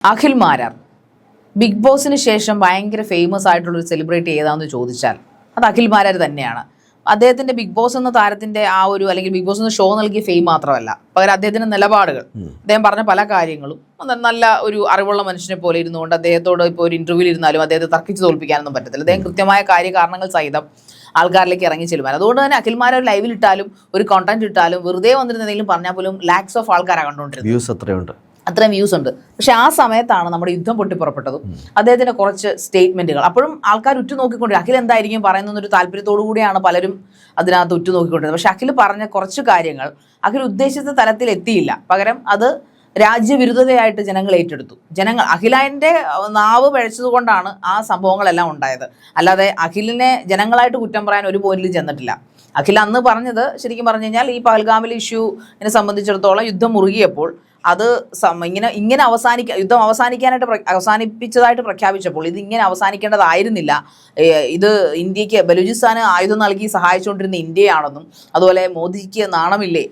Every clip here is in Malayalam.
അഖിൽ മാരാർ ബിഗ് ബോസിന് ശേഷം ഭയങ്കര ഫേമസ് ആയിട്ടുള്ളൊരു സെലിബ്രിറ്റി ഏതാണെന്ന് ചോദിച്ചാൽ അത് അഖിൽ മാരാർ തന്നെയാണ്. അദ്ദേഹത്തിന്റെ ബിഗ് ബോസ് എന്ന താരത്തിന്റെ ആ ഒരു അല്ലെങ്കിൽ ബിഗ് ബോസ് എന്ന ഷോ നൽകിയ ഫെയിം മാത്രമല്ല, പകരം അദ്ദേഹത്തിന്റെ നിലപാടുകൾ, അദ്ദേഹം പറഞ്ഞ പല കാര്യങ്ങളും നല്ല ഒരു അറിവുള്ള മനുഷ്യനെ പോലെ ഇരുന്നുകൊണ്ട് അദ്ദേഹത്തോട് ഇപ്പോൾ ഒരു ഇന്റർവ്യൂവിൽ ഇരുന്നാലും അദ്ദേഹത്തെ തർക്കിച്ച് തോൽപ്പിക്കാനൊന്നും പറ്റത്തില്ല. അദ്ദേഹം കൃത്യമായ കാര്യകാരണങ്ങൾ സഹിതം ആൾക്കാരിലേക്ക് ഇറങ്ങി ചെല്ലുവാൻ. അതുകൊണ്ട് തന്നെ അഖിൽ മാരാർ ലൈവിൽ ഇട്ടാലും ഒരു കോണ്ടന്റ് ഇട്ടാലും വെറുതെ വന്നിരുന്ന എന്തെങ്കിലും പറഞ്ഞാൽ പോലും ലാക്സ് ഓഫ് ആൾക്കാരാണ് കണ്ടുകൊണ്ടിരുന്നത്. അത്രയും വ്യൂസ് ഉണ്ട്. പക്ഷെ ആ സമയത്താണ് നമ്മുടെ യുദ്ധം പൊട്ടിപ്പുറപ്പെട്ടതും അദ്ദേഹത്തിന്റെ കുറച്ച് സ്റ്റേറ്റ്മെന്റുകൾ അപ്പോഴും ആൾക്കാർ ഉറ്റുനോക്കിക്കൊണ്ടിരുന്നത്. അഖിൽ എന്തായിരിക്കും പറയുന്നൊരു താല്പര്യത്തോടു കൂടിയാണ് പലരും അതിനകത്ത് ഉറ്റുനോക്കിക്കൊണ്ടിരുന്നത്. പക്ഷെ അഖിൽ പറഞ്ഞ കുറച്ച് കാര്യങ്ങൾ അഖിൽ ഉദ്ദേശിച്ച തലത്തിൽ എത്തിയില്ല. പകരം അത് രാജ്യവിരുദ്ധതയായിട്ട് ജനങ്ങൾ ഏറ്റെടുത്തു. അഖിലിന്റെ നാവ് പിഴച്ചതുകൊണ്ടാണ് ആ സംഭവങ്ങളെല്ലാം ഉണ്ടായത്. അല്ലാതെ അഖിലിനെ ജനങ്ങളായിട്ട് കുറ്റം പറയാൻ ഒരു പോയിന്റിൽ ചെന്നിട്ടില്ല. അഖിൽ അന്ന് പറഞ്ഞത് ശരിക്കും പറഞ്ഞു കഴിഞ്ഞാൽ ഈ പഹൽഗാമിലെ ഇഷ്യൂവിനെ സംബന്ധിച്ചിടത്തോളം യുദ്ധം മുറുകിയപ്പോൾ അത് ഇങ്ങനെ യുദ്ധം അവസാനിപ്പിച്ചതായിട്ട് പ്രഖ്യാപിച്ചപ്പോൾ ഇത് ഇങ്ങനെ അവസാനിക്കേണ്ടതായിരുന്നില്ല. ഇത് ഇന്ത്യക്ക് ബലൂചിസ്ഥാന് ആയുധം നൽകി സഹായിച്ചുകൊണ്ടിരുന്ന ഇന്ത്യയാണെന്നും അതുപോലെ മോദിക്ക് നാണമില്ലേ,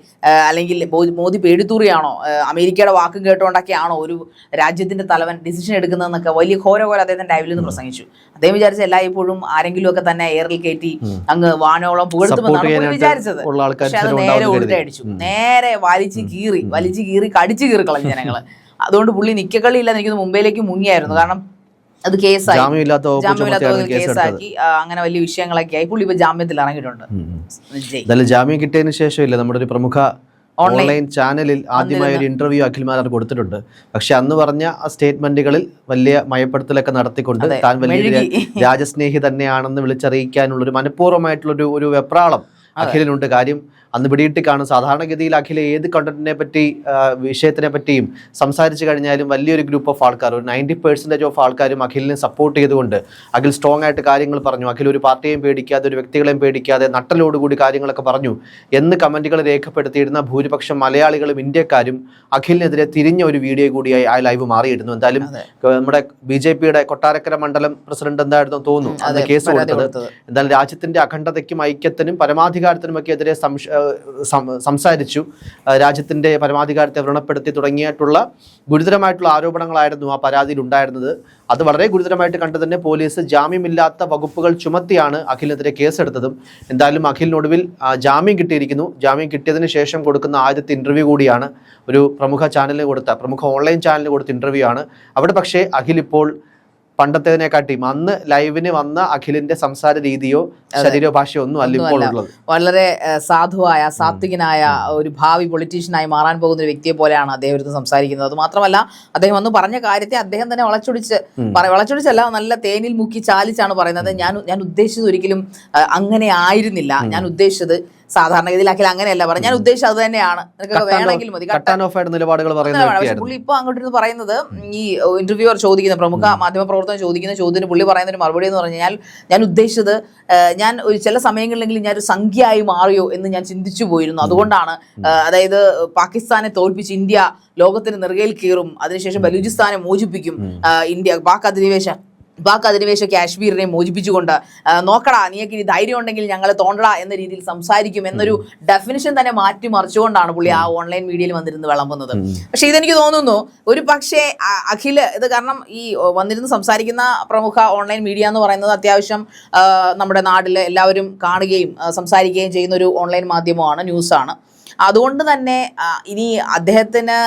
അല്ലെങ്കിൽ മോദി പേടിത്തൂറിയാണോ, അമേരിക്കയുടെ വാക്കും കേട്ടുകൊണ്ടൊക്കെയാണോ ഒരു രാജ്യത്തിന്റെ തലവൻ ഡിസിഷൻ എടുക്കുന്നതെന്നൊക്കെ വലിയ ഘോരഘോരം അദ്ദേഹത്തിന്റെ ലൈവിൽ നിന്ന് പ്രസംഗിച്ചു. അദ്ദേഹം വിചാരിച്ച എല്ലായ്പ്പോഴും ആരെങ്കിലും ഒക്കെ തന്നെ എയറിൽ കയറ്റി അങ്ങ് വാനോളം പുകഴ്ത്തുമെന്നാണ് വിചാരിച്ചത്. പക്ഷെ അത് നേരെ ഉൾട്ടടിച്ചു, നേരെ വലിച്ചു കീറി കടിച്ചു കീറി കളഞ്ഞു ജനങ്ങള്. അതുകൊണ്ട് പുള്ളി നിക്കക്കളിയില്ലെന്ന് എനിക്ക് മുംബൈയിലേക്ക് മുങ്ങിയായിരുന്നു. കാരണം അത് കേസായി, ജാമ്യമില്ലാത്ത കേസാക്കി, അങ്ങനെ വലിയ വിഷയങ്ങളൊക്കെ ആയി. പുള്ളി ഇപ്പൊ ജാമ്യത്തിൽ ഇറങ്ങിയിട്ടുണ്ട്. ജാമ്യം കിട്ടിയതിനു ശേഷമില്ല നമ്മുടെ ഒരു പ്രമുഖ ഓൺലൈൻ ചാനലിൽ ആദ്യമായ ഒരു ഇന്റർവ്യൂ അഖിൽ മാരാർ കൊടുത്തിട്ടുണ്ട്. പക്ഷെ അന്ന് പറഞ്ഞ ആ സ്റ്റേറ്റ്മെന്റുകളിൽ വലിയ മയപ്പെടുത്തലൊക്കെ നടത്തിക്കൊണ്ട് താൻ വലിയ രാജസ്നേഹി തന്നെയാണെന്ന് വിളിച്ചറിയിക്കാനുള്ളൊരു മനഃപൂർവ്വമായിട്ടുള്ളൊരു ഒരു വെപ്രാളം അഖിലിനുണ്ട്. കാര്യം അന്ന് പിടിയിട്ട് കാണും. സാധാരണഗതിയിൽ അഖിൽ ഏത് കണ്ടന്റിനെ പറ്റി വിഷയത്തിനെ പറ്റിയും സംസാരിച്ചു കഴിഞ്ഞാലും വലിയൊരു ഗ്രൂപ്പ് ഓഫ് ആൾക്കാർ, ഒരു 90% ഓഫ് ആൾക്കാരും അഖിലിനെ സപ്പോർട്ട് ചെയ്തുകൊണ്ട് അഖിൽ സ്ട്രോങ് ആയിട്ട് കാര്യങ്ങൾ പറഞ്ഞു. അഖിൽ ഒരു പാർട്ടിയെയും പേടിക്കാതെ ഒരു വ്യക്തികളെയും പേടിക്കാതെ നട്ടലോടുകൂടി കാര്യങ്ങളൊക്കെ പറഞ്ഞു എന്ന് കമന്റുകൾ രേഖപ്പെടുത്തിയിരുന്ന ഭൂരിപക്ഷം മലയാളികളും ഇന്ത്യക്കാരും അഖിലിനെതിരെ തിരിഞ്ഞ ഒരു വീഡിയോ കൂടിയായി ആ ലൈവ് മാറിയിരുന്നു. എന്തായാലും നമ്മുടെ BJPയുടെ കൊട്ടാരക്കര മണ്ഡലം പ്രസിഡന്റ് എന്തായിരുന്നു തോന്നുന്നു അന്ന് കേസ് കൊടുത്തത്. എന്തായാലും രാജ്യത്തിന്റെ അഖണ്ഡതയ്ക്കും ഐക്യത്തിനും പരമാധികാരത്തിനുമൊക്കെ എതിരെ സംസാരിച്ചു, രാജ്യത്തിന്റെ പരമാധികാരത്തെ വ്രണപ്പെടുത്തി തുടങ്ങിയിട്ടുള്ള ഗുരുതരമായിട്ടുള്ള ആരോപണങ്ങളായിരുന്നു ആ പരാതിയിൽ ഉണ്ടായിരുന്നത്. അത് വളരെ ഗുരുതരമായിട്ട് കണ്ടു തന്നെ പോലീസ് ജാമ്യമില്ലാത്ത വകുപ്പുകൾ ചുമത്തിയാണ് അഖിലിനെതിരെ കേസെടുത്തതും. എന്തായാലും അഖിലിനൊടുവിൽ ജാമ്യം കിട്ടിയിരിക്കുന്നു. ജാമ്യം കിട്ടിയതിന് ശേഷം കൊടുക്കുന്ന ആദ്യത്തെ ഇന്റർവ്യൂ കൂടിയാണ്. ഒരു പ്രമുഖ ഓൺലൈൻ ചാനലിന് കൊടുത്ത ഇന്റർവ്യൂ ആണ്. അവിടെ പക്ഷേ അഖിൽ ഇപ്പോൾ പണ്ടത്തേതിനെക്കാട്ടിയും അന്ന് ലൈവിന് വന്ന അഖിലിന്റെ സംസാര രീതിയോ ശരീരഭാഷയോ ഒന്നും അല്ല ഇപ്പോൾ ഉള്ളത്. വളരെ സാധുവായ സാത്വികനായ ഒരു ഭാവി പൊളിറ്റീഷ്യനായി മാറാൻ പോകുന്ന ഒരു വ്യക്തിയെ പോലെയാണ് അദ്ദേഹം ഇരുന്ന് സംസാരിക്കുന്നത്. അത് മാത്രമല്ല അദ്ദേഹം അന്ന് പറഞ്ഞ കാര്യത്തെ അദ്ദേഹം തന്നെ വളച്ചൊടിച്ചല്ല, നല്ല തേനിൽ മുക്കി ചാലിച്ചാണ് പറയുന്നത്. ഞാൻ ഉദ്ദേശിച്ചത് ഒരിക്കലും അങ്ങനെ ആയിരുന്നില്ല. ഞാൻ ഉദ്ദേശിച്ചത് സാധാരണഗതിയിൽ അഖിൽ അങ്ങനെയല്ല പറഞ്ഞു, ഞാൻ ഉദ്ദേശിച്ചത് അത് തന്നെയാണ്, വേണമെങ്കിൽ മതി. പക്ഷെ പുള്ളി ഇപ്പൊ അങ്ങോട്ടിരുന്ന് പറയുന്നത്, ഈ ഇന്റർവ്യൂവർ ചോദിക്കുന്ന പ്രമുഖ മാധ്യമപ്രവർത്തകൻ ചോദിക്കുന്ന ചോദ്യത്തിന് പുള്ളി പറയുന്ന ഒരു മറുപടി എന്ന് പറഞ്ഞു കഴിഞ്ഞാൽ, ഞാൻ ഉദ്ദേശിച്ചത് ഞാൻ ഒരു ചില സമയങ്ങളിലെങ്കിലും ഞാൻ ഒരു സംഖ്യയായി മാറിയോ എന്ന് ഞാൻ ചിന്തിച്ചു പോയിരുന്നു. അതുകൊണ്ടാണ്, അതായത് പാകിസ്ഥാനെ തോൽപ്പിച്ച് ഇന്ത്യ ലോകത്തിന് നെറുകയിൽ കീറും, അതിനുശേഷം ബലൂചിസ്ഥാനെ മോചിപ്പിക്കും, പാക് അധിനിവേശ കാശ്മീരിനെ മോചിപ്പിച്ചുകൊണ്ട് നോക്കടാ, നീക്ക് ഇനി ധൈര്യം ഉണ്ടെങ്കിൽ ഞങ്ങൾ തോണ്ടടാ എന്ന രീതിയിൽ സംസാരിക്കും എന്നൊരു ഡെഫിനിഷൻ തന്നെ മാറ്റി മറിച്ചുകൊണ്ടാണ് പുള്ളി ആ ഓൺലൈൻ മീഡിയയിൽ വന്നിരുന്ന് വിളമ്പുന്നത്. പക്ഷെ ഇതെനിക്ക് തോന്നുന്നു ഒരു പക്ഷേ അഖിൽ ഇത്, കാരണം ഈ വന്നിരുന്ന് സംസാരിക്കുന്ന പ്രമുഖ ഓൺലൈൻ മീഡിയ എന്ന് പറയുന്നത് അത്യാവശ്യം നമ്മുടെ നാട്ടിൽ എല്ലാവരും കാണുകയും സംസാരിക്കുകയും ചെയ്യുന്ന ഒരു ഓൺലൈൻ മാധ്യമമാണ്, ന്യൂസാണ്. അതുകൊണ്ട് തന്നെ ഇനി അദ്ദേഹത്തിന്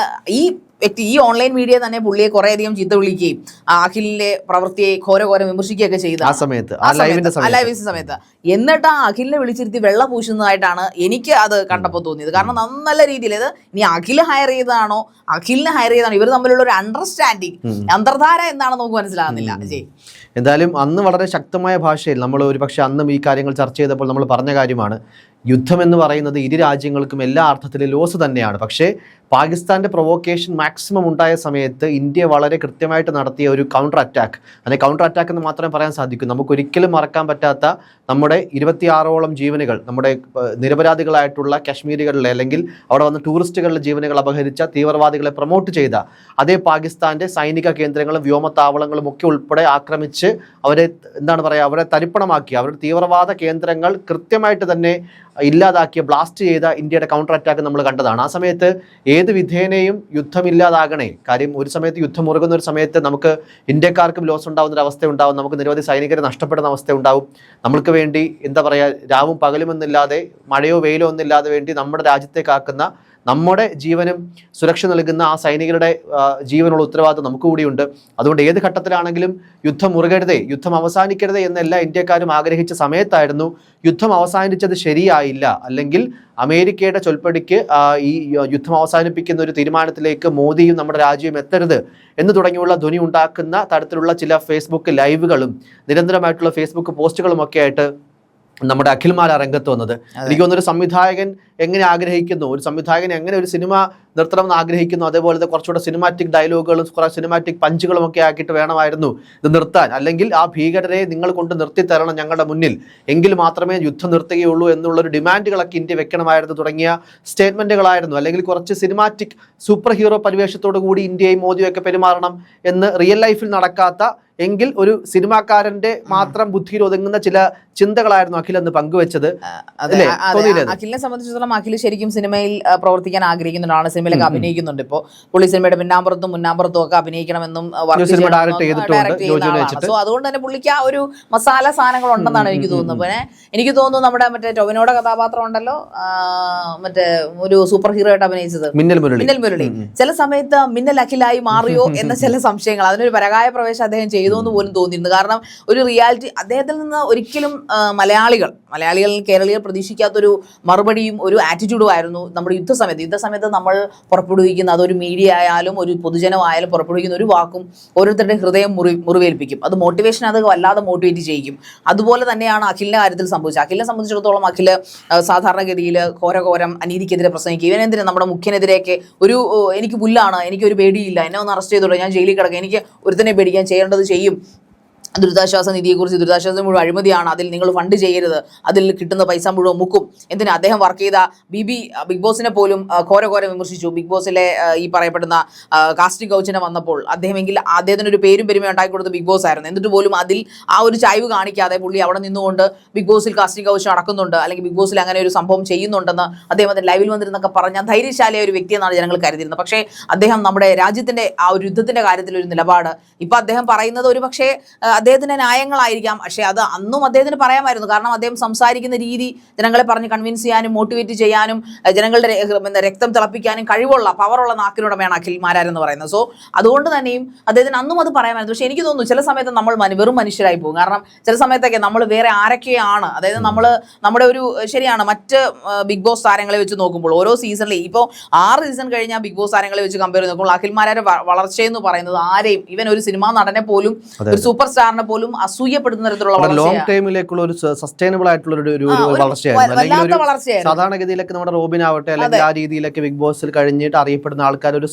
ഈ ഓൺലൈൻ മീഡിയ തന്നെ പുള്ളിയെ കുറേയധികം ചീത്ത വിളിക്കുകയും അഖിലിന്റെ പ്രവൃത്തിയെ ഘോരം വിമർശിക്കുകയൊക്കെ ചെയ്ത സമയത്ത്, എന്നിട്ട് ആ അഖിലിനെ വിളിച്ചിരുത്തി വെള്ള പൂശുന്നതായിട്ടാണ് എനിക്ക് അത് കണ്ടപ്പോൾ തോന്നിയത്. കാരണം നല്ല രീതിയിൽ ഇത് ഇനി അഖിലിനെ ഹയർ ചെയ്തതാണോ ഇവർ തമ്മിലുള്ള ഒരു അണ്ടർസ്റ്റാൻഡിങ്, അന്തർധാര എന്താണെന്ന് നമുക്ക് മനസ്സിലാകുന്നില്ല. അജയ്, എന്തായാലും അന്ന് വളരെ ശക്തമായ ഭാഷയിൽ നമ്മൾ ഒരുപക്ഷെ അന്നും ഈ കാര്യങ്ങൾ ചർച്ച ചെയ്തപ്പോൾ നമ്മൾ പറഞ്ഞ കാര്യമാണ്, യുദ്ധം എന്ന് പറയുന്നത് ഇരു രാജ്യങ്ങൾക്കും എല്ലാ അർത്ഥത്തിലും ലോസ് തന്നെയാണ്. പക്ഷേ പാകിസ്ഥാന്റെ പ്രൊവോക്കേഷൻ മാക്സിമം ഉണ്ടായ സമയത്ത് ഇന്ത്യ വളരെ കൃത്യമായിട്ട് നടത്തിയ ഒരു കൗണ്ടർ അറ്റാക്ക് എന്ന് മാത്രമേ പറയാൻ സാധിക്കൂ. നമുക്കൊരിക്കലും മറക്കാൻ പറ്റാത്ത നമ്മുടെ 26ഓളം ജീവനുകൾ, നമ്മുടെ നിരപരാധികളായിട്ടുള്ള കാശ്മീരികളിലെ അല്ലെങ്കിൽ അവിടെ വന്ന ടൂറിസ്റ്റുകളുടെ ജീവനുകൾ അപഹരിച്ച തീവ്രവാദികളെ പ്രൊമോട്ട് ചെയ്ത അതേ പാകിസ്ഥാന്റെ സൈനിക കേന്ദ്രങ്ങളും വ്യോമത്താവളങ്ങളും ഒക്കെ ഉൾപ്പെടെ ആക്രമിച്ച് അവരെ അവരെ തരിപ്പണമാക്കി, അവരുടെ തീവ്രവാദ കേന്ദ്രങ്ങൾ കൃത്യമായിട്ട് തന്നെ ഇല്ലാതാക്കിയ ബ്ലാസ്റ്റ് ചെയ്ത ഇന്ത്യയുടെ കൗണ്ടർ അറ്റാക്ക് നമ്മൾ കണ്ടതാണ്. ആ സമയത്ത് ഏത് വിധേനയും യുദ്ധമില്ലാതാകണേ. കാര്യം ഒരു സമയത്ത് യുദ്ധം മുറുകുന്ന ഒരു സമയത്ത് നമുക്ക് ഇന്ത്യക്കാർക്കും ലോസ് ഉണ്ടാകുന്ന ഒരു അവസ്ഥ ഉണ്ടാവും, നമുക്ക് നിരവധി സൈനികരെ നഷ്ടപ്പെടുന്ന അവസ്ഥ ഉണ്ടാവും. നമ്മൾക്ക് വേണ്ടി എന്താ പറയുക, രാവും പകലുമെന്നില്ലാതെ മഴയോ വെയിലോ ഒന്നില്ലാതെ വേണ്ടി നമ്മുടെ രാജ്യത്തെ കാക്കുന്ന, നമ്മുടെ ജീവനും സുരക്ഷ നൽകുന്ന ആ സൈനികരുടെ ജീവനുള്ള ഉത്തരവാദിത്വം നമുക്ക് കൂടിയുണ്ട്. അതുകൊണ്ട് ഏത് ഘട്ടത്തിലാണെങ്കിലും യുദ്ധം മുറുകരുതേ, യുദ്ധം അവസാനിക്കരുതേ എന്ന് എല്ലാ ഇന്ത്യക്കാരും ആഗ്രഹിച്ച സമയത്തായിരുന്നു യുദ്ധം അവസാനിച്ചത് ശരിയായില്ല, അല്ലെങ്കിൽ അമേരിക്കയുടെ ചൊൽപ്പടിക്ക് ഈ യുദ്ധം അവസാനിപ്പിക്കുന്ന ഒരു തീരുമാനത്തിലേക്ക് മോദിയും നമ്മുടെ രാജ്യവും എത്തരുത് എന്ന് തുടങ്ങിയുള്ള ധ്വനി ഉണ്ടാക്കുന്ന തരത്തിലുള്ള ചില ഫേസ്ബുക്ക് ലൈവുകളും നിരന്തരമായിട്ടുള്ള ഫേസ്ബുക്ക് പോസ്റ്റുകളും ഒക്കെ ആയിട്ട് നമ്മുടെ അഖിൽമാരാ രംഗത്ത് വന്നത്. എനിക്ക് തോന്നുന്നൊരു സംവിധായകൻ എങ്ങനെ ആഗ്രഹിക്കുന്നു, ഒരു സംവിധായകൻ എങ്ങനെ ഒരു സിനിമ നിർത്തണമെന്ന് ആഗ്രഹിക്കുന്നു, അതേപോലത്തെ കുറച്ചുകൂടെ സിനിമാറ്റിക് ഡയലോഗുകളും കുറേ സിനിമാറ്റിക് പഞ്ചുകളും ഒക്കെ ആക്കിയിട്ട് വേണമായിരുന്നു ഇത് നിർത്താൻ. അല്ലെങ്കിൽ ആ ഭീകരരെ നിങ്ങൾ കൊണ്ട് നിർത്തി തരണം ഞങ്ങളുടെ മുന്നിൽ, എങ്കിൽ മാത്രമേ യുദ്ധം നിർത്തുകയുള്ളൂ എന്നുള്ളൊരു ഡിമാൻഡുകളൊക്കെ ഇന്ത്യ വെക്കണമായിരുന്നു തുടങ്ങിയ സ്റ്റേറ്റ്മെൻറ്റുകളായിരുന്നു. അല്ലെങ്കിൽ കുറച്ച് സിനിമാറ്റിക് സൂപ്പർ ഹീറോ പരിവേഷത്തോടു കൂടി ഇന്ത്യയും മോദിയും ഒക്കെ പെരുമാറണം എന്ന് റിയൽ ലൈഫിൽ നടക്കാത്ത, എങ്കിൽ ഒരു സിനിമാക്കാരന്റെ മാത്രം ബുദ്ധിയിൽ ഒതുങ്ങുന്ന ചില ചിന്തകളായിരുന്നു അഖിൽ എന്ന് പങ്കുവെച്ചത്. അഖിലിനെ സംബന്ധിച്ചിടത്തോളം അഖിൽ ശരിക്കും സിനിമയിൽ പ്രവർത്തിക്കാൻ ആഗ്രഹിക്കുന്നതാണ്, സിനിമയിലൊക്കെ അഭിനയിക്കുന്നുണ്ട്. ഇപ്പോൾ പുള്ളി സിനിമയുടെ പിന്നാമ്പുറത്തും മുന്നാമ്പുറത്തും ഒക്കെ അഭിനയിക്കണമെന്നും സോ അതുകൊണ്ട് തന്നെ പുള്ളിക്ക് ആ ഒരു മസാല സാധനങ്ങൾ ഉണ്ടെന്നാണ് എനിക്ക് തോന്നുന്നത്. പിന്നെ എനിക്ക് തോന്നുന്നു നമ്മുടെ മറ്റേ ടൊവിനോയുടെ കഥാപാത്രം ഉണ്ടല്ലോ, മറ്റേ ഒരു സൂപ്പർ ഹീറോ ആയിട്ട് അഭിനയിച്ചത് മിന്നൽ മുരളി, ചില സമയത്ത് മിന്നൽ അഖിലായി മാറിയോ എന്ന ചില സംശയങ്ങൾ, അതിനൊരു പരകായ പ്രവേശം അദ്ദേഹം ചെയ്തു എന്ന് പോലും തോന്നിയിരുന്നു. കാരണം ഒരു റിയാലിറ്റി അദ്ദേഹത്തിൽ നിന്ന് ഒരിക്കലും മലയാളികൾ കേരളീയർ പ്രതീക്ഷിക്കാത്തൊരു മറുപടിയും ഒരു ആറ്റിറ്റ്യൂഡും ആയിരുന്നു നമ്മുടെ യുദ്ധസമയത്ത് നമ്മൾ പുറപ്പെടുവിക്കുന്ന, അതൊരു മീഡിയ ആയാലും ഒരു പൊതുജനമായാലും പുറപ്പെടുവിക്കുന്ന ഒരു വാക്കും ഓരോരുത്തരുടെ ഹൃദയം മുറിവേൽപ്പിക്കും. അത് മോട്ടിവേഷൻ, അത് വല്ലാതെ മോട്ടിവേറ്റ് ചെയ്യിക്കും. അതുപോലെ തന്നെയാണ് അഖിലിന്റെ കാര്യത്തിൽ സംഭവിച്ചത്. അഖിലിനെ സംബന്ധിച്ചിടത്തോളം അഖില് സാധാരണഗതിയിൽ ഘോരം അനീതിക്കെതിരെ പ്രസംഗിക്കും. ഇവനെന്തിനാ നമ്മുടെ മുഖ്യനെതിരെയൊക്കെ എനിക്ക് പുല്ലാണ്, എനിക്കൊരു പേടിയില്ല, എന്നെ ഒന്ന് അറസ്റ്റ് ചെയ്തോളൂ, ഞാൻ ജയിലിൽ കിടക്കാം, എനിക്ക് ഒരുത്തനെ പേടിക്കാൻ, ചെയ്യേണ്ടത് ചെയ്യും. ദുരിതാശ്വാസ നിധിയെക്കുറിച്ച്, ദുരിതാശ്വാസം മുഴുവൻ അഴിമതിയാണ്, അതിൽ നിങ്ങൾ ഫണ്ട് ചെയ്യരുത്, അതിൽ കിട്ടുന്ന പൈസ മുഴുവൻ മുക്കും. എന്തിനാ അദ്ദേഹം വർക്ക് ചെയ്ത ബിഗ് ബോസിനെ പോലും ഘോരം വിമർശിച്ചു. ബിഗ് ബോസിലെ ഈ പറയപ്പെടുന്ന കാസ്റ്റിംഗ് കൗച്ചിനെ വന്നപ്പോൾ അദ്ദേഹത്തിനൊരു പേരും പെരുമയും ഉണ്ടാക്കി കൊടുത്ത ബിഗ് ബോസ് ആയിരുന്നു. എന്നിട്ട് പോലും അതിൽ ആ ഒരു ചായ്വ് കാണിക്കാതെ പുള്ളി അവിടെ നിന്നുകൊണ്ട് ബിഗ് ബോസിൽ കാസ്റ്റിംഗ് കൗച്ച് നടക്കുന്നുണ്ട്, അല്ലെങ്കിൽ ബിഗ് ബോസിൽ അങ്ങനെ ഒരു സംഭവം ചെയ്യുന്നുണ്ടെന്ന് അദ്ദേഹം അതിൽ ലൈവിൽ വന്നിരുന്നൊക്കെ പറഞ്ഞ ധൈര്യശാലിയായ ഒരു വ്യക്തിയെന്നാണ് ജനങ്ങൾ കരുതിയിരുന്നത്. പക്ഷേ അദ്ദേഹം നമ്മുടെ രാജ്യത്തിന്റെ ആ ഒരു യുദ്ധത്തിന്റെ കാര്യത്തിൽ ഒരു നിലപാട് ഇപ്പൊ അദ്ദേഹം പറയുന്നത് ഒരു പക്ഷേ അദ്ദേഹത്തിന്റെ ന്യായങ്ങളായിരിക്കാം, പക്ഷേ അത് അന്നും അദ്ദേഹത്തിന് പറയാമായിരുന്നു. കാരണം അദ്ദേഹം സംസാരിക്കുന്ന രീതി ജനങ്ങളെ പറഞ്ഞ് കൺവിൻസ് ചെയ്യാനും മോട്ടിവേറ്റ് ചെയ്യാനും ജനങ്ങളുടെ രക്തം തിളപ്പിക്കാനും പവറുള്ള നാക്കിനുടമയാണ് അഖിൽ മാരാരെന്ന് പറയുന്നത്. സോ അതുകൊണ്ട് തന്നെയും അദ്ദേഹത്തിന് അന്നും അത് പറയാമായിരുന്നു. പക്ഷേ എനിക്ക് തോന്നുന്നു ചില സമയത്ത് നമ്മൾ വെറും മനുഷ്യരായി പോകും. കാരണം ചില സമയത്തൊക്കെ നമ്മൾ വേറെ ആരൊക്കെയാണ്, അതായത് നമ്മുടെ ഒരു ശരിയാണ് മറ്റ് ബിഗ് ബോസ് താരങ്ങളെ വെച്ച് നോക്കുമ്പോൾ ഓരോ സീസണിൽ ഇപ്പോൾ 6 സീസൺ കഴിഞ്ഞാൽ ബിഗ് ബോസ് താരങ്ങളെ വെച്ച് കമ്പയർ ചെയ്ത് നോക്കുമ്പോൾ അഖിൽ മാരാരെ വളർച്ചയെന്ന് പറയുന്നത് ആരെയും, ഇവൻ ഒരു സിനിമാ നടനെ പോലും, ഒരു സൂപ്പർ സ്റ്റാർ പോലും അസൂയപ്പെടുന്ന തരത്തിലുള്ള ലോങ് ടൈമിലേക്കുള്ള ഒരു സസ്റ്റൈനബിൾ ആയിട്ടുള്ള ഒരു വളർച്ചയായിരുന്നു. സാധാരണഗതിയിലൊക്കെ നമ്മുടെ റോബിൻ ആവട്ടെ, അല്ലെങ്കിൽ ആ രീതിയിലൊക്കെ ബിഗ് ബോസിൽ കഴിഞ്ഞിട്ട് അറിയപ്പെടുന്ന ആൾക്കാർ ഒരു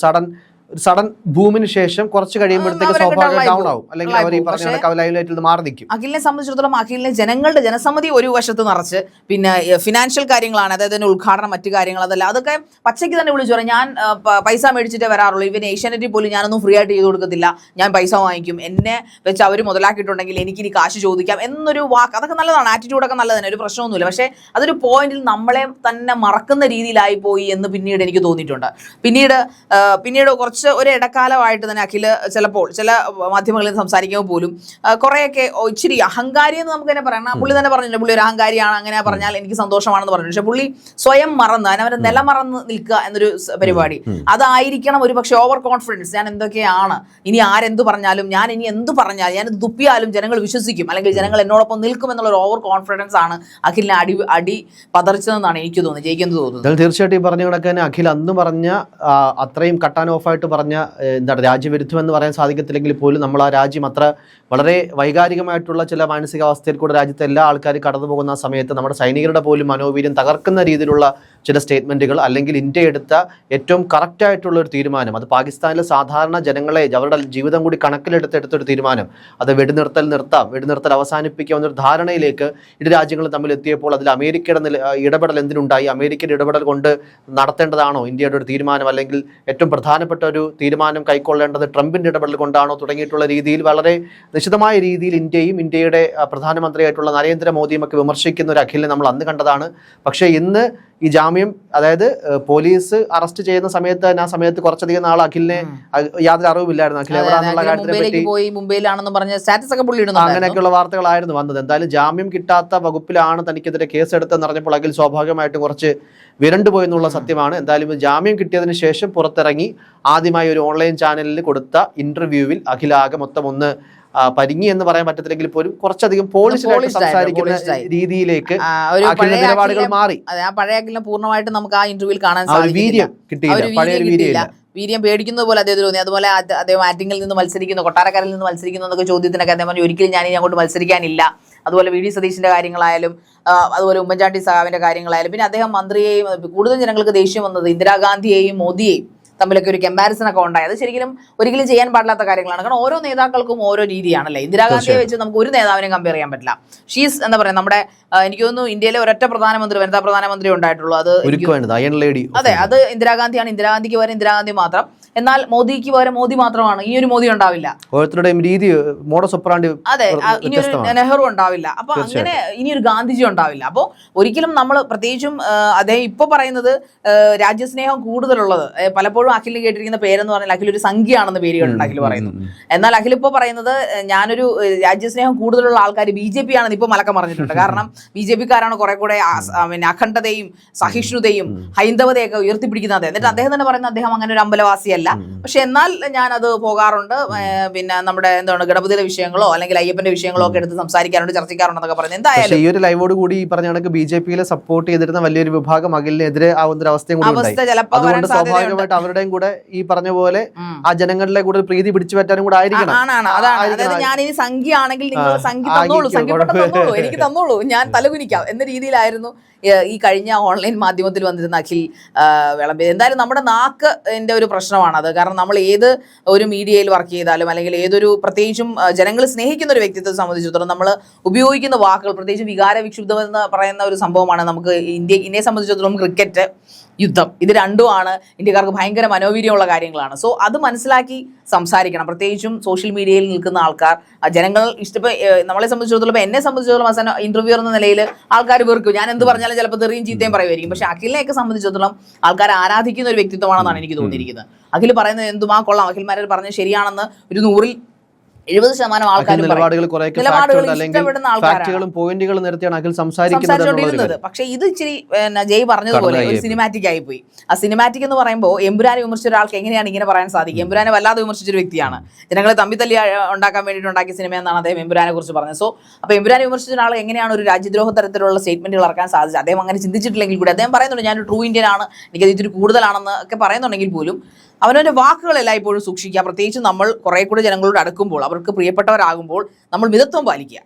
സഡൻ ബൂമിന് ശേഷം കുറച്ച് കഴിയുമ്പോഴത്തേക്ക് സ്വാഭാവിക ഡൗൺ ആവും, അല്ലെങ്കിൽ അവർ ഈ പറഞ്ഞ മാറി നിൽക്കും. അഖിലിനെ സംബന്ധിച്ചിടത്തോളം അഖിലിനെ ജനങ്ങളുടെ ജനസമ്മതി ഒരു വശത്ത് നിറച്ച്, പിന്നെ ഫിനാൻഷ്യൽ കാര്യങ്ങളാണ്, അതായത് ഉദ്ഘാടനം, മറ്റു കാര്യങ്ങൾ, അതൊക്കെ പച്ചയ്ക്ക് തന്നെ വിളിച്ചു പറയാം. ഞാൻ പൈസ മേടിച്ചിട്ടേ വരാറുള്ളൂ, ഇവൻ ഏഷ്യാനെറ്റിൽ പോലും ഞാനൊന്നും ഫ്രീ ആയിട്ട് ചെയ്ത് കൊടുക്കത്തില്ല, ഞാൻ പൈസ വാങ്ങിക്കും, എന്നെ വെച്ച് അവർ മുതലാക്കിയിട്ടുണ്ടെങ്കിൽ എനിക്കിനി കാശ് ചോദിക്കാം എന്നൊരു വാക്ക്, അതൊക്കെ നല്ലതാണ്, ആറ്റിറ്റ്യൂഡൊക്കെ നല്ലത് തന്നെ, ഒരു പ്രശ്നമൊന്നുമില്ല. പക്ഷേ അതൊരു പോയിന്റിൽ നമ്മളെ തന്നെ മറക്കുന്ന രീതിയിലായി പോയി എന്ന് പിന്നീട് എനിക്ക് തോന്നിയിട്ടുണ്ട്. പിന്നീട് കുറച്ച് ഒരു ഇടക്കാലമായിട്ട് തന്നെ അഖില് ചിലപ്പോൾ ചില മാധ്യമങ്ങളിൽ സംസാരിക്കുമ്പോൾ പോലും കുറേയൊക്കെ ഇച്ചിരി അഹങ്കാരി എന്ന് നമുക്ക് തന്നെ പറയാം. പുള്ളി തന്നെ പറഞ്ഞില്ല, പുള്ളി ഒരു അഹങ്കാരിയാണ്, അങ്ങനെ പറഞ്ഞാൽ എനിക്ക് സന്തോഷമാണെന്ന് പറഞ്ഞു. പക്ഷെ പുള്ളി സ്വയം മറന്ന്, അവരെ നിലമറന്ന് നിൽക്കുക എന്നൊരു പരിപാടി, അതായിരിക്കണം ഒരു പക്ഷേ ഓവർ കോൺഫിഡൻസ്. ഞാൻ എന്തൊക്കെയാണ്, ഇനി ആരെന്ത് പറഞ്ഞാലും, ഞാൻ ഇനി എന്ത് പറഞ്ഞാലും, ഞാൻ തുപ്പിയാലും ജനങ്ങൾ വിശ്വസിക്കും, അല്ലെങ്കിൽ ജനങ്ങൾ എന്നോടൊപ്പം നിൽക്കും എന്നുള്ളൊരു ഓവർ കോൺഫിഡൻസ് ആണ് അഖിലിനെ അടി പതറിച്ചതെന്നാണ് എനിക്ക് തോന്നുന്നത്, ജയിക്കുന്നത് തോന്നുന്നത്. തീർച്ചയായിട്ടും പറഞ്ഞ കണക്ക് അഖിൽ അന്ന് പറഞ്ഞ അത്രയും കട്ടാൻ ഓഫായിട്ട് പറഞ്ഞ എന്താണ് രാജ്യവിരുദ്ധം എന്ന് പറയാൻ സാധിക്കത്തില്ലെങ്കിൽ പോലും നമ്മൾ ആ രാജ്യം അത്ര വളരെ വൈകാരികമായിട്ടുള്ള ചില മാനസികാവസ്ഥയിൽ കൂടെ രാജ്യത്തെ എല്ലാ ആൾക്കാരും കടന്നു പോകുന്ന സമയത്ത് നമ്മുടെ സൈനികരുടെ പോലും മനോവീര്യം തകർക്കുന്ന രീതിയിലുള്ള ചില സ്റ്റേറ്റ്മെൻറ്റുകൾ, അല്ലെങ്കിൽ ഇന്ത്യ എടുത്ത ഏറ്റവും കറക്റ്റായിട്ടുള്ള ഒരു തീരുമാനം, അത് പാകിസ്ഥാനിലെ സാധാരണ ജനങ്ങളെ അവരുടെ ജീവിതം കൂടി കണക്കിലെടുത്തെടുത്തൊരു തീരുമാനം, അത് വെടിനിർത്തൽ അവസാനിപ്പിക്കാവുന്ന ഒരു ധാരണയിലേക്ക് ഇരു രാജ്യങ്ങൾ തമ്മിൽ എത്തിയപ്പോൾ അതിൽ അമേരിക്കയുടെ ഇടപെടൽ എന്തിനുണ്ടായി, അമേരിക്കയുടെ ഇടപെടൽ കൊണ്ട് നടത്തേണ്ടതാണോ ഇന്ത്യയുടെ ഒരു തീരുമാനം, അല്ലെങ്കിൽ ഏറ്റവും പ്രധാനപ്പെട്ട ഒരു തീരുമാനം കൈക്കൊള്ളേണ്ടത് ട്രംപിന്റെ ഇടപെടൽ കൊണ്ടാണോ തുടങ്ങിയിട്ടുള്ള രീതിയിൽ വളരെ നിശിതമായ രീതിയിൽ ഇന്ത്യയുടെ പ്രധാനമന്ത്രിയായിട്ടുള്ള നരേന്ദ്രമോദിയും ഒക്കെ വിമർശിക്കുന്ന ഒരു അഖിലിനെ നമ്മൾ അന്ന് കണ്ടതാണ്. പക്ഷേ ഇന്ന് ഈ ജാമ്യം, അതായത് പോലീസ് അറസ്റ്റ് ചെയ്യുന്ന സമയത്ത് തന്നെ ആ സമയത്ത് കുറച്ചധികം നാൾ അഖിലിനെ യാതൊരു അറിവില്ലായിരുന്നു. അഖിൽ എവിടെയാണെന്നുള്ള കാര്യത്തിനെ പറ്റി അങ്ങനെയൊക്കെയുള്ള വാർത്തകളായിരുന്നു വന്നത്. എന്തായാലും ജാമ്യം കിട്ടാത്ത വകുപ്പിലാണ് തനിക്കെതിരെ കേസെടുത്തെന്ന് പറഞ്ഞപ്പോൾ അഖിൽ സ്വാഭാവികമായിട്ടും കുറച്ച് വിരണ്ടുപോയി എന്നുള്ള സത്യമാണ്. എന്തായാലും ജാമ്യം കിട്ടിയതിന് ശേഷം പുറത്തിറങ്ങി ആദ്യമായി ഒരു ഓൺലൈൻ ചാനലിൽ കൊടുത്ത ഇന്റർവ്യൂവിൽ അഖിലാകെ മൊത്തം ഒന്ന് പരിങ്ങി എന്ന് പറയാൻ പറ്റത്തില്ലെങ്കിൽ പോലും കുറച്ചധികം പോളിഷ്ഡായിട്ട് സംസാരിക്കുന്ന രീതിയിലേക്ക് നിലപാടുകൾ മാറി. പഴയ അഖിലിനെ പൂർണ്ണമായിട്ട് നമുക്ക് ആ ഇന്റർവ്യൂവിൽ കാണാൻ സാധിക്കില്ല. വീര്യം പേടിക്കുന്നത് പോലെ അദ്ദേഹത്തിന് തോന്നി. അതുപോലെ അദ്ദേഹം ആറ്റിങ്ങിൽ നിന്ന് മത്സരിക്കുന്നു, കൊട്ടാരക്കരയിൽ നിന്ന് മത്സരിക്കുന്നു എന്നൊക്കെ ചോദ്യത്തിനൊക്കെ അദ്ദേഹം പറഞ്ഞു ഒരിക്കലും ഞാൻ ഇനി അങ്ങോട്ട് മത്സരിക്കാനില്ല. അതുപോലെ വി ഡി സതീശിന്റെ കാര്യങ്ങളായാലും അതുപോലെ ഉമ്മൻചാണ്ടി സഖാവിന്റെ കാര്യങ്ങളായാലും പിന്നെ അദ്ദേഹം മന്ത്രിയെയും കൂടുതൽ ജനങ്ങൾക്ക് ദേഷ്യം വന്നത് ഇന്ദിരാഗാന്ധിയെയും മോദിയെയും തമ്മിലൊക്കെ ഒരു കമ്പാരിസൺ ഒക്കെ ഉണ്ടായി. അത് ശരിക്കും ഒരിക്കലും ചെയ്യാൻ പാടില്ലാത്ത കാര്യങ്ങളാണ്. കാരണം ഓരോ നേതാക്കൾക്കും ഓരോ രീതിയാണല്ലേ. ഇന്ദിരാഗാന്ധിയെ വെച്ച് നമുക്ക് ഒരു നേതാവിനെ കമ്പയർ ചെയ്യാൻ പറ്റില്ല. ഷീസ് എന്താ പറയുക, നമ്മുടെ എനിക്ക് തോന്നുന്നു ഇന്ത്യയിലെ ഒരൊറ്റ പ്രധാനമന്ത്രി, വനിതാ പ്രധാനമന്ത്രി ഉണ്ടായിട്ടുള്ളൂ. അത് അതെ, അത് ഇന്ദിരാഗാന്ധിയാണ്. ഇന്ദിരാഗാന്ധിക്ക് പകരം ഇന്ദിരാഗാന്ധി മാത്രം. എന്നാൽ മോദിക്ക് പകരം മോദി മാത്രമാണ്. ഈ ഒരു മോദി ഉണ്ടാവില്ല. ഓരോരുത്തരുടെയും രീതി, അതെ, ഇനിയൊരു നെഹ്റു ഉണ്ടാവില്ല. അപ്പൊ അങ്ങനെ ഇനിയൊരു ഗാന്ധിജി ഉണ്ടാവില്ല. അപ്പോൾ ഒരിക്കലും നമ്മൾ പ്രത്യേകിച്ചും അദ്ദേഹം ഇപ്പൊ പറയുന്നത് രാജ്യസ്നേഹം കൂടുതലുള്ളത്, പലപ്പോഴും അഖിലിന് കേട്ടിരിക്കുന്ന പേരെന്ന് പറഞ്ഞാൽ അഖിൽ ഒരു സംഖ്യയാണെന്ന് പേര് കേട്ടിട്ടുണ്ട് അഖിൽ പറയുന്നു. എന്നാൽ അഖിൽ ഇപ്പൊ പറയുന്നത് ഞാനൊരു രാജ്യസ്നേഹം കൂടുതലുള്ള ആൾക്കാർ BJP ആണെന്ന് ഇപ്പൊ മലക്കം പറഞ്ഞിട്ടുണ്ട്. കാരണം BJP-ക്കാരാണ് കുറെ കൂടെ പിന്നെ അഖണ്ഡതയും സഹിഷ്ണുതയും ഹൈന്ദവതയൊക്കെ ഉയർത്തിപ്പിടിക്കുന്നത്. എന്നിട്ട് അദ്ദേഹം തന്നെ പറയുന്നത് അദ്ദേഹം അങ്ങനെ ഒരു അമ്പലവാസിയല്ല. പക്ഷെ എന്നാൽ ഞാനത് പോകാറുണ്ട്. പിന്നെ നമ്മുടെ എന്താണ് ഗണപതിയുടെ വിഷയങ്ങളോ അല്ലെങ്കിൽ അയ്യപ്പന്റെ വിഷയങ്ങളോ ഒക്കെ എടുത്ത് സംസാരിക്കാറുണ്ട്, ചർച്ചിക്കാറുണ്ടെന്നൊക്കെ പറയുന്നത്. എന്തായാലും ഈ ഒരു ലൈവോട് കൂടി ഈ പറഞ്ഞ കണക്ക് BJP-യിലെ സപ്പോർട്ട് ചെയ്തിരുന്ന വലിയൊരു വിഭാഗം അഖിലിനെതിരെ ആവുന്ന ഒരു അവസ്ഥയും കൂടി അതുകൊണ്ട് സ്വാഭാവികമായിട്ട് അവരുടെയും കൂടെ ഈ പറഞ്ഞ പോലെ ആ ജനങ്ങളിലെ കൂടെ പ്രീതി പിടിച്ചു പറ്റാനും കൂടെ ആയിരിക്കണം. അതായത് ഞാനിനി സംഖ്യ ആണെങ്കിൽ നിങ്ങൾ സംഖ്യ തന്നോളൂ, സംഖ്യപ്പെട്ടു എനിക്ക് തന്നോളൂ, ഞാൻ തലകുനിക്കാം എന്ന രീതിയിലായിരുന്നു ഈ കഴിഞ്ഞ ഓൺലൈൻ മാധ്യമത്തിൽ വന്നിരുന്ന അഖിൽ വിളമ്പിയത്. എന്തായാലും നമ്മുടെ നാക്കിന്റെ ഒരു പ്രശ്നമാണത്. കാരണം നമ്മൾ ഏത് ഒരു മീഡിയയിൽ വർക്ക് ചെയ്താലും അല്ലെങ്കിൽ ഏതൊരു പ്രത്യേകിച്ചും ജനങ്ങൾ സ്നേഹിക്കുന്ന ഒരു വ്യക്തിത്വത്തെ സംബന്ധിച്ചിടത്തോളം നമ്മൾ ഉപയോഗിക്കുന്ന വാക്കുകൾ, പ്രത്യേകിച്ച് വികാര വിക്ഷുബ്ധം എന്ന് പറയുന്ന ഒരു സംഭവമാണ്. നമുക്ക് ഇന്ത്യയെ സംബന്ധിച്ചിടത്തോളം ക്രിക്കറ്റ്, യുദ്ധം, ഇത് രണ്ടുമാണ് ഇന്ത്യക്കാർക്ക് ഭയങ്കര മനോവീര്യമുള്ള കാര്യങ്ങളാണ്. സോ അത് മനസ്സിലാക്കി സംസാരിക്കണം. പ്രത്യേകിച്ചും സോഷ്യൽ മീഡിയയിൽ നിൽക്കുന്ന ആൾക്കാർ, ജനങ്ങൾ നമ്മളെ സംബന്ധിച്ചിടത്തോളം, എന്നെ സംബന്ധിച്ചിടത്തോളം അവസാനം ഇന്റർവ്യൂർ എന്ന നിലയിൽ ആൾക്കാർ വെറുക്കും. ഞാൻ എന്ത് പറഞ്ഞാലും ചിലപ്പോൾ തെറിയും ചീത്തയും പറയുമായിരിക്കും. പക്ഷെ അഖിലിനെയൊക്കെ സംബന്ധിച്ചിടത്തോളം ആൾക്കാർ ആരാധിക്കുന്ന ഒരു വ്യക്തിത്വമാണെന്നാണ് എനിക്ക് തോന്നിയിരിക്കുന്നത്. അഖിൽ പറയുന്നത് എന്തുമാ കൊള്ളാം, അഖിൽമാരെ പറഞ്ഞത് ശരിയാണെന്ന് ഒരു 100-ൽ 70% ആൾക്കാരും ഇഷ്ടപ്പെടുന്ന ആൾക്കാരാണ് സംസാരിച്ചുകൊണ്ടിരുന്നത്. പക്ഷെ ഇത് ഇച്ചിരി ജയ് പറഞ്ഞതുപോലെ ഒരു സിനിമാറ്റിക് ആയി പോയി. ആ സിനിമാറ്റിക് എന്ന് പറയുമ്പോൾ എമ്പുരാനെ വിമർശിച്ച ഒരാൾക്ക് എങ്ങനെയാണ് ഇങ്ങനെ പറയാൻ സാധിക്കും? എമ്പുരാനെ വല്ലാതെ വിമർശിച്ചൊരു വ്യക്തിയാണ്. ജനങ്ങളെ തമ്മിത്തല്ലി ഉണ്ടാക്കാൻ വേണ്ടിയിട്ട് ഉണ്ടാക്കിയ സിനിമ എന്നാണ് അദ്ദേഹം എമ്പുരാനെ കുറിച്ച് പറഞ്ഞത്. സോ അപ്പോൾ എമ്പുരാനെ വിമർശിച്ച ഒരാൾ എങ്ങനെയാണ് ഒരു രാജ്യദ്രോഹ തരത്തിലുള്ള സ്റ്റേറ്റ്മെന്റുകൾ ഇറക്കാൻ സാധിച്ചത്? അദ്ദേഹം അങ്ങനെ ചിന്തിച്ചിട്ടില്ലെങ്കിൽ കൂടി അദ്ദേഹം പറയുന്നുണ്ട് ഞാനൊരു ട്രൂ ഇന്ത്യൻ ആണ്, എനിക്കത് ഇത്തിരി കൂടുതലാണെന്ന് ഒക്കെ പറയുന്നുണ്ടെങ്കിൽ പോലും അവനവൻ്റെ വാക്കുകളെല്ലാം ഇപ്പോഴും സൂക്ഷിക്കുക. പ്രത്യേകിച്ച് നമ്മൾ കുറെ കൂടെ ജനങ്ങളോട് അടുക്കുമ്പോൾ, അവർക്ക് പ്രിയപ്പെട്ടവരാകുമ്പോൾ നമ്മൾ മിതത്വം പാലിക്കുക.